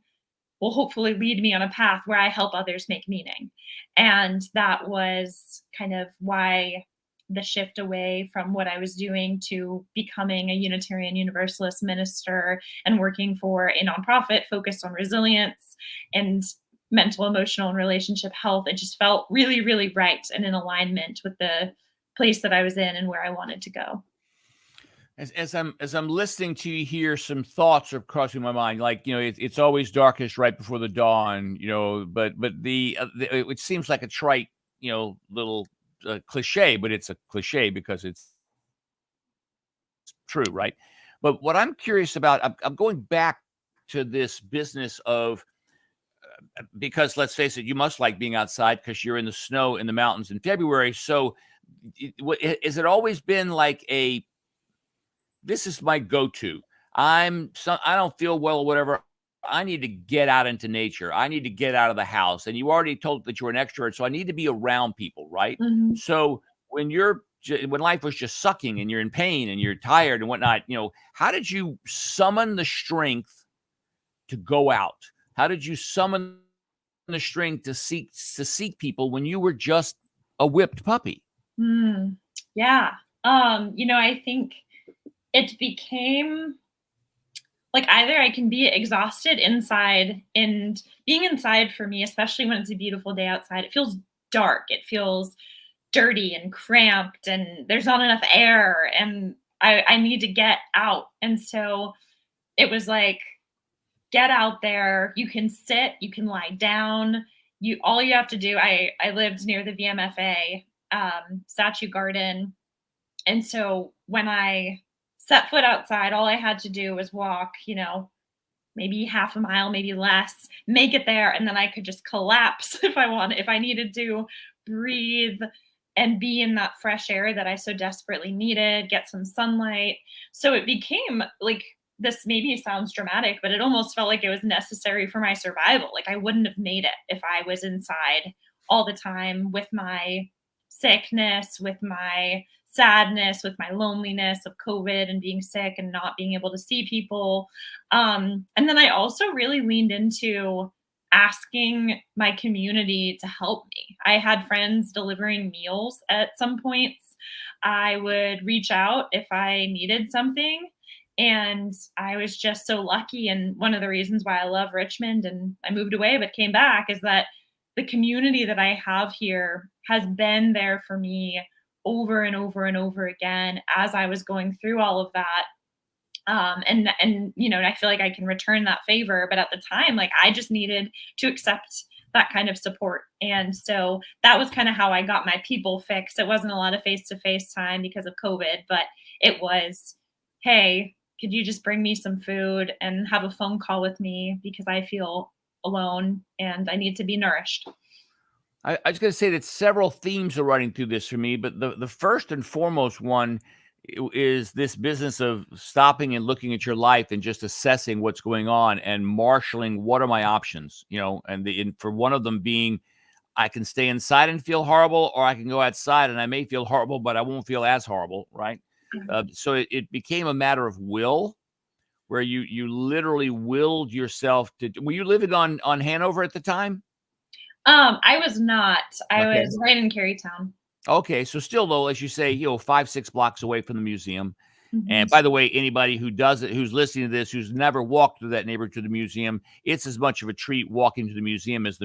will hopefully lead me on a path where I help others make meaning. And that was kind of why the shift away from what I was doing to becoming a Unitarian Universalist minister and working for a nonprofit focused on resilience and mental, emotional, and relationship health. It just felt really, really right and in alignment with the place that I was in and where I wanted to go. As I'm listening to you here, some thoughts are crossing my mind. Like, it's always darkest right before the dawn. But it seems like a trite, little cliche, but it's a cliche because it's true, right? But what I'm curious about, I'm going back to this business of, because let's face it, you must like being outside because you're in the snow in the mountains in February. So, has it always been like this is my go-to? I don't feel well or whatever. I need to get out into nature. I need to get out of the house. And you already told that you're an extrovert, so I need to be around people, right? Mhm. So when life was just sucking and you're in pain and you're tired and whatnot, how did you summon the strength to go out? How did you summon the strength to seek people when you were just a whipped puppy? Yeah. I think it became like either I can be exhausted inside, and being inside for me, especially when it's a beautiful day outside, it feels dark. It feels dirty and cramped, and there's not enough air, and I need to get out. And so it was like, get out there. You can sit, you can lie down. All you have to do. I lived near the VMFA statue garden, and so when I set foot outside, all I had to do was walk, maybe half a mile, maybe less, make it there, and then I could just collapse if I needed to, breathe and be in that fresh air that I so desperately needed, get some sunlight. So it became like, this maybe sounds dramatic, but it almost felt like it was necessary for my survival. Like I wouldn't have made it if I was inside all the time with my sickness, with my sadness, with my loneliness of COVID and being sick and not being able to see people. And then I also really leaned into asking my community to help me. I had friends delivering meals at some points. I would reach out if I needed something. And I was just so lucky. And one of the reasons why I love Richmond and I moved away but came back is that the community that I have here has been there for me over and over and over again as I was going through all of that. And you know, and I feel like I can return that favor, but at the time, like I just needed to accept that kind of support. And so that was kind of how I got my people fix. It wasn't a lot of face-to-face time because of COVID, but it was, hey, could you just bring me some food and have a phone call with me because I feel alone and I need to be nourished. I was going to say that several themes are running through this for me, but the first and foremost one is this business of stopping and looking at your life and just assessing what's going on and marshaling what are my options, you know, and for one of them being, I can stay inside and feel horrible, or I can go outside and I may feel horrible, but I won't feel as horrible, right? So it became a matter of will, where you literally willed yourself to. Were you living on Hanover at the time? I was not. I Okay. was right in Carytown. Okay, so still though, as you say, you know, 5-6 blocks away from the museum. And Mhm. by the way, anybody who does it, who's listening to this, who's never walked through that neighborhood to the museum, it's as much of a treat walking to the museum as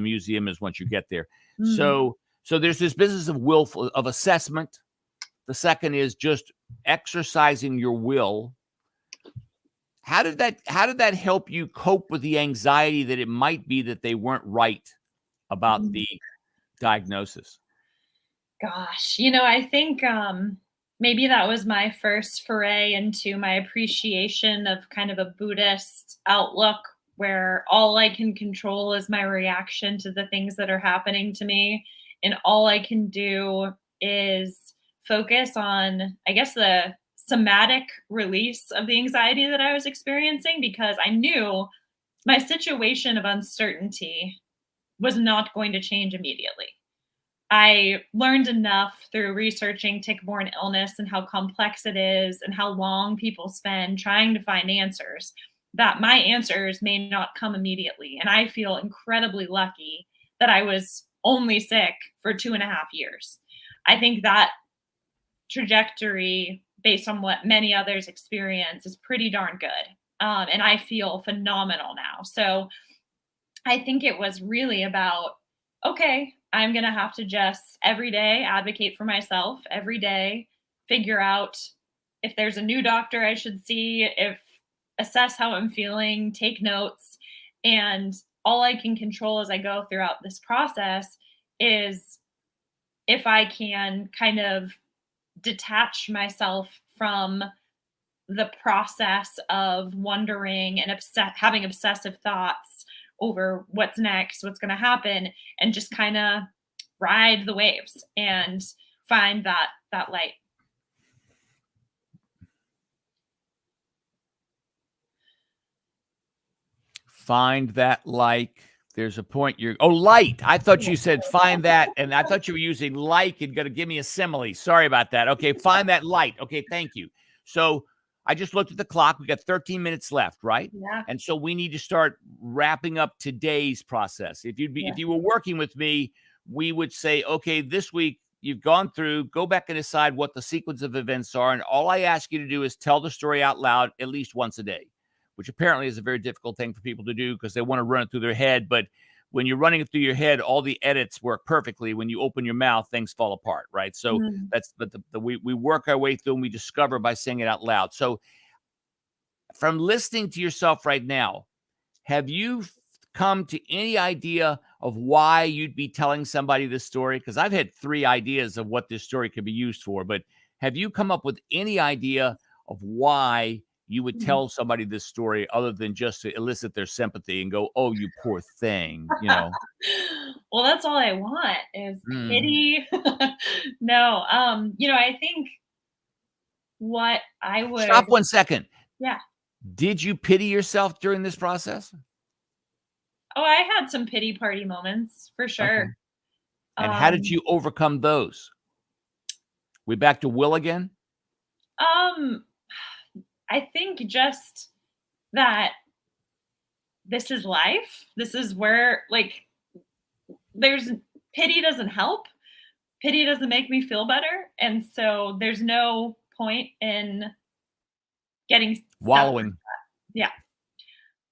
once you get there. Mm. So there's this business of assessment. The second is just exercising your will. How did that help you cope with the anxiety that it might be that they weren't right about Mm. the diagnosis? Gosh, you know, I think maybe that was my first foray into my appreciation of kind of a Buddhist outlook where all I can control is my reaction to the things that are happening to me. And all I can do is focus on, I guess, the somatic release of the anxiety that I was experiencing because I knew my situation of uncertainty was not going to change immediately. I learned enough through researching tick-borne illness and how complex it is and how long people spend trying to find answers that my answers may not come immediately. And I feel incredibly lucky that I was only sick for 2.5 years. I think that trajectory, based on what many others experience, is pretty darn good. And I feel phenomenal now. So I think it was really about, okay, I'm going to have to just every day advocate for myself, every day figure out if there's a new doctor I should see, if assess how I'm feeling, take notes. And all I can control as I go throughout this process is if I can kind of detach myself from the process of wondering and having obsessive thoughts over what's next, what's going to happen, and just kind of ride the waves and find that light. Find that like. There's a point light. I thought you said find that, and I thought you were using like and going to give me a simile. Sorry about that. Okay, find that light. Okay, thank you. So I just looked at the clock. We got 13 minutes left, right? Yeah. And so we need to start wrapping up today's process. If you were working with me, we would say, okay, this week you've gone through, go back and decide what the sequence of events are. And all I ask you to do is tell the story out loud at least once a day, which apparently is a very difficult thing for people to do because they want to run it through their head. But when you're running it through your head, all the edits work perfectly. When you open your mouth, things fall apart, right? So that's we work our way through and we discover by saying it out loud. So from listening to yourself right now, have you come to any idea of why you'd be telling somebody this story? Because I've had 3 ideas of what this story could be used for, but have you come up with any idea of why you would Mhm. tell somebody this story other than just to elicit their sympathy and go, "Oh, you poor thing," you know? Well, that's all I want is Mm. pity. No, I think what I would Stop 1 second. yeah. Did you pity yourself during this process? Oh, I had some pity party moments for Okay. sure. And how did Um, you overcome those? We back to Will again? um, I think just that this is life. This is where, like, there's pity doesn't help. Pity doesn't make me feel better, and so there's no point in getting stuck. Wallowing. Yeah.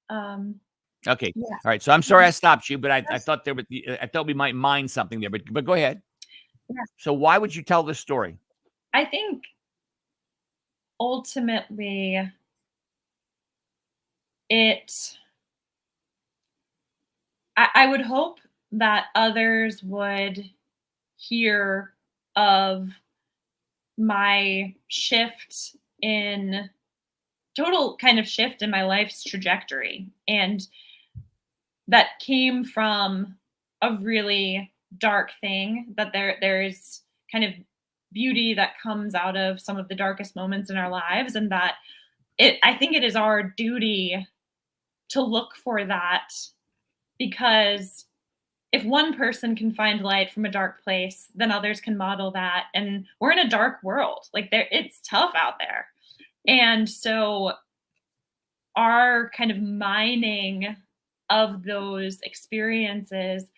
Um, Okay. yeah. All right. So I'm sorry I Mhm. stopped you, but I That's thought I thought we might mine something there, but go ahead. yeah. So why would you tell this story? I think ultimately it I would hope that others would hear of my shift in total kind of shift in my life's trajectory. And that came from a really dark thing that there's kind of beauty that comes out of some of the darkest moments in our lives, and that it I think it is our duty to look for that, because if one person can find light from a dark place, then others can model that. And we're in a dark world. Like, there it's tough out there. And so our kind of mining of those experiences,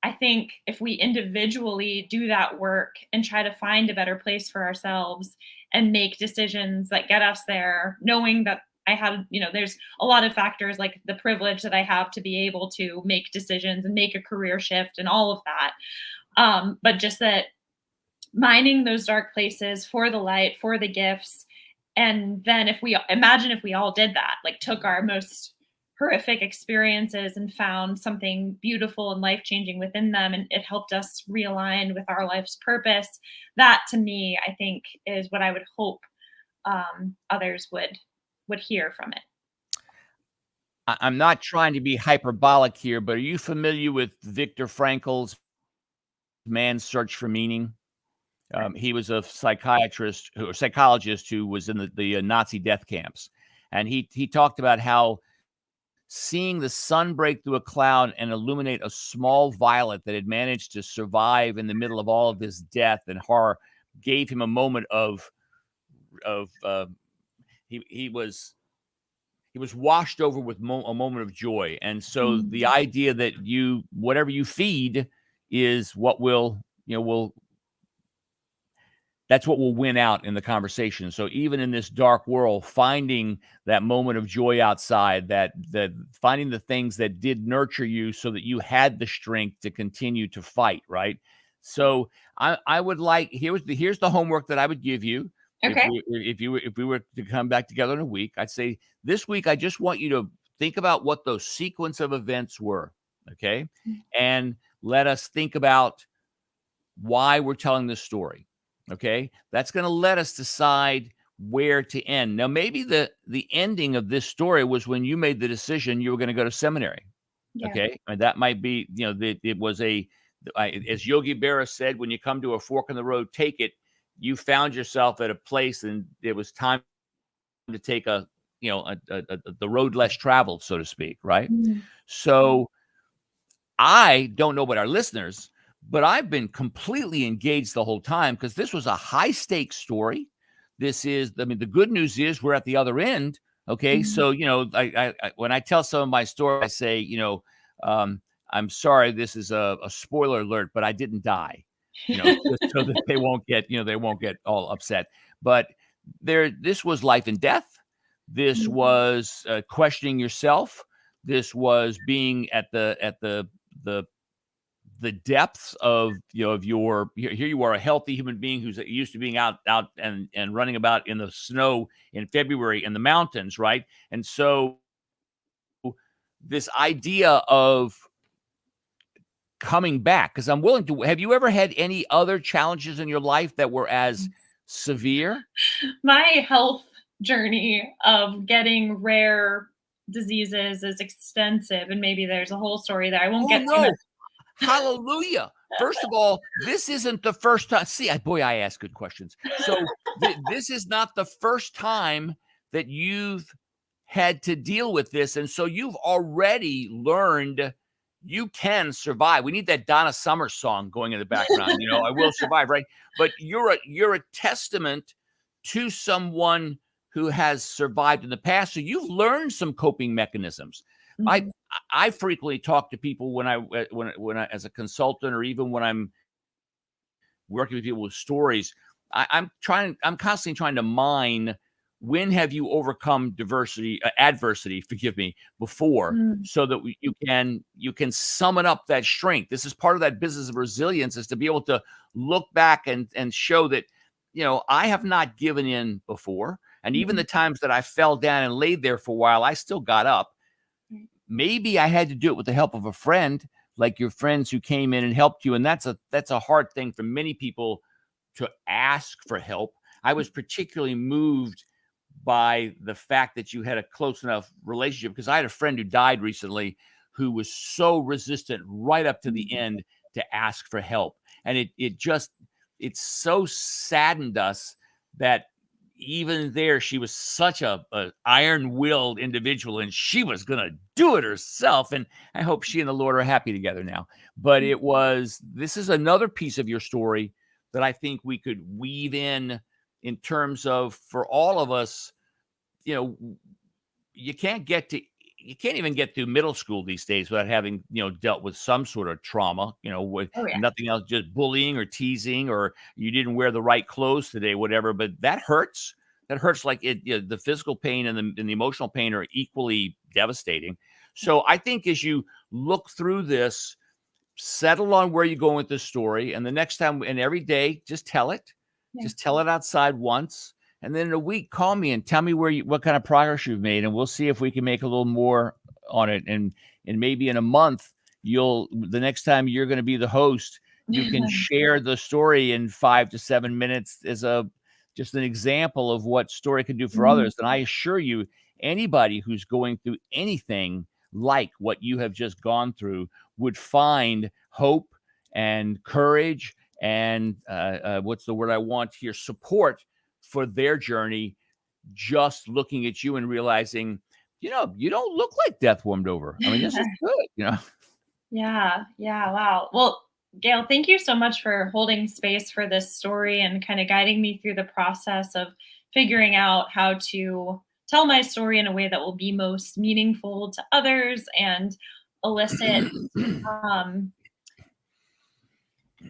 I think if we individually do that work and try to find a better place for ourselves and make decisions that get us there, knowing that there's a lot of factors like the privilege that I have to be able to make decisions and make a career shift and all of that. But just that mining those dark places for the light, for the gifts. And then if we all did that, like took our most horrific experiences and found something beautiful and life changing within them, and it helped us realign with our life's purpose, that to me, I think, is what I would hope others would hear from it. I'm not trying to be hyperbolic here, but are you familiar with Viktor Frankl's Man's Search for Meaning? He was a psychologist who was in the Nazi death camps, and he talked about how seeing the sun break through a cloud and illuminate a small violet that had managed to survive in the middle of all of this death and horror gave him a moment of he was washed over with a moment of joy. And so the Mm. idea that whatever you feed is what will that's what will win out in the conversation. So even in this dark world, finding that moment of joy outside, that finding the things that did nurture you so that you had the strength to continue to fight, right? So I would like, here's the homework that I would give you Okay. if we were to come back together in a week. I'd say this week I just want you to think about what those sequence of events were, okay? And let us think about why we're telling this story. Okay, that's going to let us decide where to end. Now, maybe the ending of this story was when you made the decision you were going to go to seminary. Yeah. Okay, and that might be, it was as Yogi Berra said, when you come to a fork in the road, take it. You found yourself at a place, and it was time to take the road less traveled, so to speak, right? Mm. So I don't know about our listeners, but I've been completely engaged the whole time because this was a high stakes story. The good news is we're at the other end. Okay. Mm. So, I when I tell some of my story, I say, I'm sorry, this is a spoiler alert, but I didn't die, just so that they won't get all upset. But this was life and death. This was questioning yourself. This was being at the depths of of your here you are, a healthy human being who's used to being out and running about in the snow in February in the mountains, right? And so this idea of coming back, because I'm willing to, have you ever had any other challenges in your life that were as severe? My health journey of getting rare diseases is extensive, and maybe there's a whole story there. I won't Oh get too much. no. Hallelujah. First of all, this isn't the first time. See, boy, I ask good questions. So this is not the first time that you've had to deal with this. And so you've already learned you can survive. We need that Donna Summer song going in the background. I will survive, right? But you're a testament to someone who has survived in the past. So you've learned some coping mechanisms. Mhm. I frequently talk to people when I as a consultant, or even when I'm working with people with stories. I'm constantly trying to mine, when have you overcome adversity, forgive me, before, Mm. so that you can summon up that strength. This is part of that business of resilience, is to be able to look back and show that, I have not given in before. And even the Mhm. times that I fell down and laid there for a while, I still got up. Maybe I had to do it with the help of a friend, like your friends who came in and helped you. And that's a hard thing for many people, to ask for help. I was particularly moved by the fact that you had a close enough relationship, because I had a friend who died recently who was so resistant right up to the end to ask for help. And it so saddened us that even there, she was such a iron-willed individual, and she was going to do it herself. And I hope she and the Lord are happy together now. But this is another piece of your story that I think we could weave in terms of, for all of us, you can't even get through middle school these days without having, dealt with some sort of trauma, with Oh yeah. nothing else, just bullying or teasing, or you didn't wear the right clothes today, whatever. But that hurts. That hurts. Like the physical pain and the emotional pain are equally devastating. So I think as you look through this, settle on where you're going with this story. And the next time, and every day, just tell it. Yeah. Just tell it outside once. And then in a week, call me and tell me what kind of progress you've made. And we'll see if we can make a little more on it. And maybe in a month, the next time you're going to be the host, you can share the story in 5 to 7 minutes as just an example of what story can do for others. And I assure you, anybody who's going through anything like what you have just gone through would find hope and courage and what's the word I want here? Support for their journey, just looking at you and realizing, you don't look like death warmed over. I mean, this is good. Yeah, yeah, wow. Well, Gail, thank you so much for holding space for this story and kind of guiding me through the process of figuring out how to tell my story in a way that will be most meaningful to others and elicit um,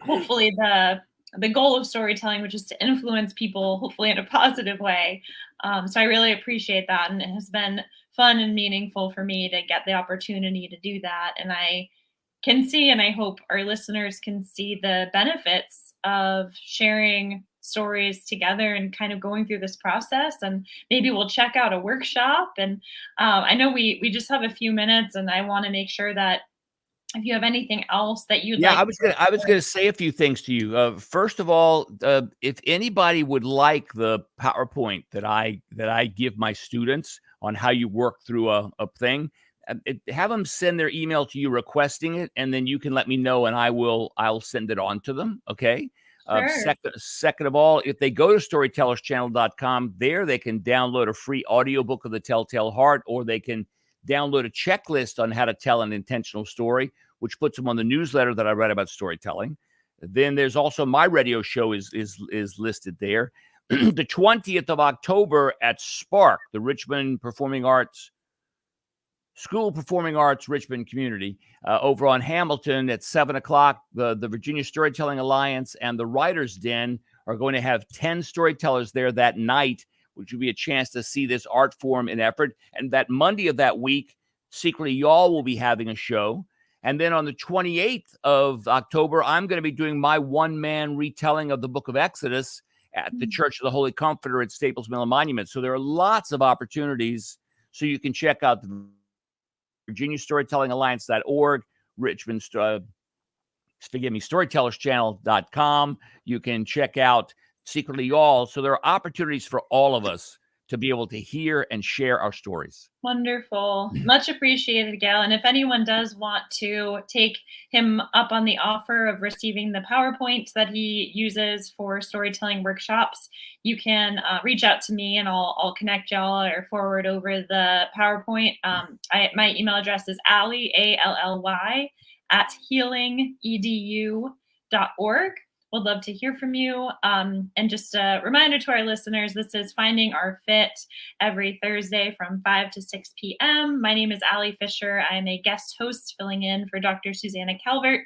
hopefully the goal of storytelling, which is to influence people, hopefully in a positive way. So I really appreciate that, and it has been fun and meaningful for me to get the opportunity to do that. And I can see, and I hope our listeners can see, the benefits of sharing stories together and kind of going through this process. And maybe we'll check out a workshop. And I know we just have a few minutes, and I want to make sure that if you have anything else that you'd Yeah, like to. I was gonna say a few things to you. First of all, if anybody would like the PowerPoint that I give my students on how you work through a thing, have them send their email to you requesting it, and then you can let me know, and I'll send it on to them. Okay. Sure. Second of all, if they go to storytellerschannel.com, there they can download a free audiobook of The Telltale Heart, or they can download a checklist on how to tell an intentional story, which puts them on the newsletter that I write about storytelling. Then there's also my radio show is listed there. The 20th of October at Spark, the Richmond Performing Arts School of Performing Arts Richmond community, over on Hamilton at 7:00. The Virginia Storytelling Alliance and the Writers Den are going to have 10 storytellers there that night, which will be a chance to see this art form in effort. And that Monday of that week, Secretly Y'all will be having a show. And then on the 28th of October, I'm going to be doing my one-man retelling of the book of Exodus at the Church of the Holy Comforter at Staples Mill and Monument. So there are lots of opportunities. So you can check out the Virginia Storytelling Alliance.org, Richmond, storytellerschannel.com. You can check out Secretly Y'all. So there are opportunities for all of us to be able to hear and share our stories. Wonderful. Much appreciated, Gayle. And if anyone does want to take him up on the offer of receiving the PowerPoint that he uses for storytelling workshops, you can reach out to me and I'll connect y'all or forward over the PowerPoint. My email address is Ally, ALLY, @healingedu.org. Would love to hear from you. And just a reminder to our listeners, this is Finding Our Fit every Thursday from 5 to 6 p.m. My name is Ally Fisher. I'm a guest host filling in for Dr. Susanna Calvert.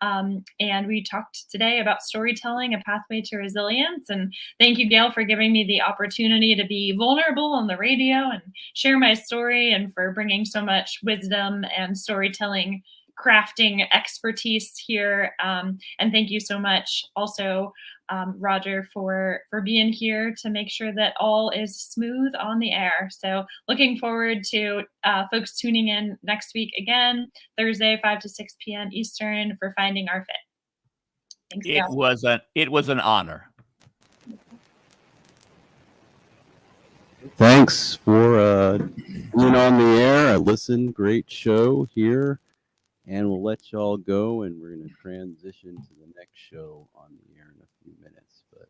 And we talked today about storytelling, a pathway to resilience. And thank you, Gayle, for giving me the opportunity to be vulnerable on the radio and share my story, and for bringing so much wisdom and storytelling crafting expertise here. And thank you so much also, Roger, for being here to make sure that all is smooth on the air. So looking forward to folks tuning in next week again, Thursday, 5 to 6 p.m. Eastern, for Finding Our Fit. Thanks, It was an honor. Thanks for being on the air. I listened. Great show here. And we'll let y'all go, and we're going to transition to the next show on the air in a few minutes. But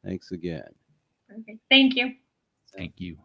thanks again. Perfect. Thank you. Thank you.